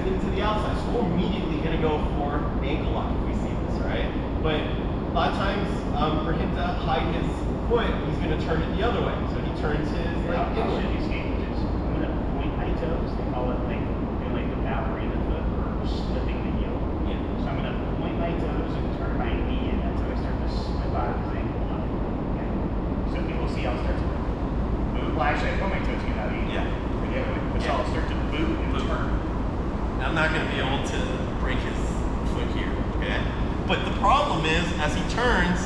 extending to the outside. So we're immediately going to go for an ankle lock if we see this, right? But a lot of times, for him to hide his foot, he's going to turn it the other way. So he turns his leg inward. I'm going to point my toes. They call it like doing like the ballerina foot or slipping the heel. Yeah. So I'm going to point my toes and turn my knee in until I start to slip out of his ankle lock. Okay. So you will see I'll start to move. Well, actually, I point my toes to get out of the Yeah. So I'll start to boot and turn. I'm not going to be able to break his foot here, okay? But the problem is, as he turns,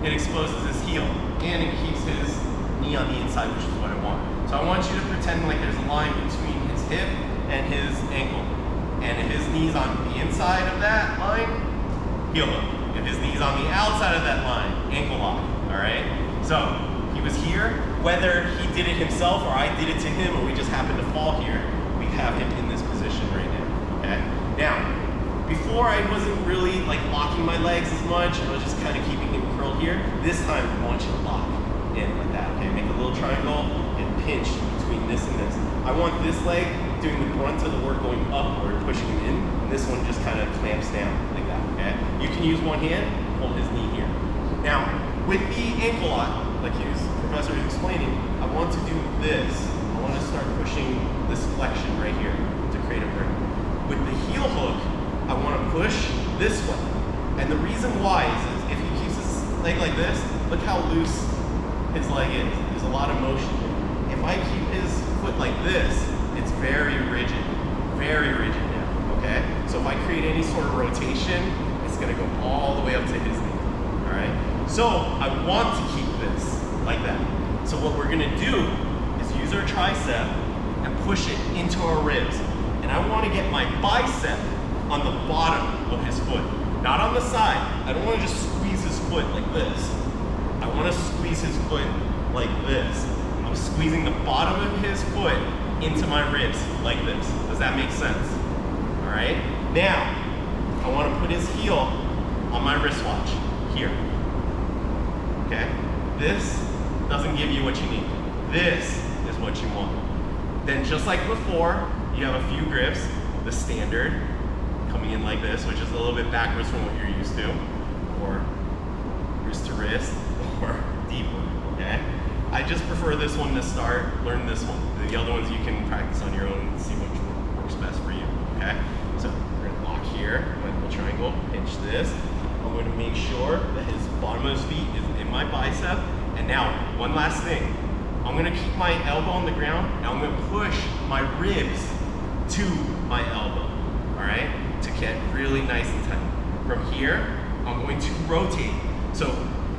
it exposes his heel, and it keeps his knee on the inside, which is what I want. So I want you to pretend like there's a line between his hip and his ankle. And if his knee's on the inside of that line, heel hook. If his knee's on the outside of that line, ankle lock, all right? So he was here. Whether he did it himself or I did it to him or we just happened to fall here, we have him in this position right now, okay? Now, before I wasn't really like locking my legs as much, I was just kind of keeping him curled here. This time I want you to lock in like that, okay? Make a little triangle and pinch between this and this. I want this leg doing the brunt of the work going upward, pushing him in, and this one just kind of clamps down like that, okay? You can use one hand, hold his knee here. Now, with the ankle lock, like Professor was explaining, I want to do this. I want to start pushing this flexion right here to create a grip. With the heel hook, I want to push this way. And the reason why is if he keeps his leg like this, look how loose his leg is. There's a lot of motion here. If I keep his foot like this, it's very rigid now, okay? So if I create any sort of rotation, it's gonna go all the way up to his knee, all right? So I want to keep this like that. So what we're gonna do is use our tricep and push it into our ribs. And I wanna get my bicep on the bottom of his foot, not on the side. I don't wanna just squeeze his foot like this. I wanna squeeze his foot like this. I'm squeezing the bottom of his foot into my ribs like this. Does that make sense? All right? Now, I wanna put his heel on my wristwatch here. Okay? This doesn't give you what you need. This is what you want. Then just like before, you have a few grips, the standard, coming in like this, which is a little bit backwards from what you're used to, or wrist to wrist, or deeper, okay? I just prefer this one to start, learn this one. The other ones you can practice on your own and see which works best for you, okay? So we're gonna lock here, my little triangle, pinch this. I'm gonna make sure that his bottom of his feet is in my bicep. And now, one last thing. I'm gonna keep my elbow on the ground and I'm gonna push my ribs to my elbow, all right? To get really nice and tight. From here, I'm going to rotate. So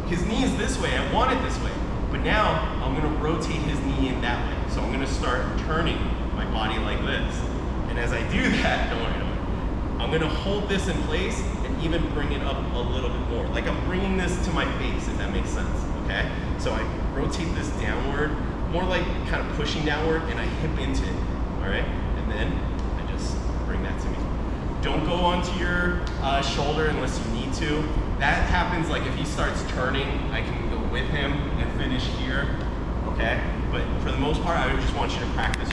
his knee is this way, I want it this way, but now I'm gonna rotate his knee in that way. So I'm gonna start turning my body like this. And as I do that, don't worry, I'm gonna hold this in place and even bring it up a little bit more. Like I'm bringing this to my face, if that makes sense, okay? So I rotate this downward, more like kind of pushing downward, and I hip into it, all right? And then I just bring that to me. Don't go onto your shoulder unless you need to. That happens like if he starts turning, I can go with him and finish here, okay? But for the most part, I just want you to practice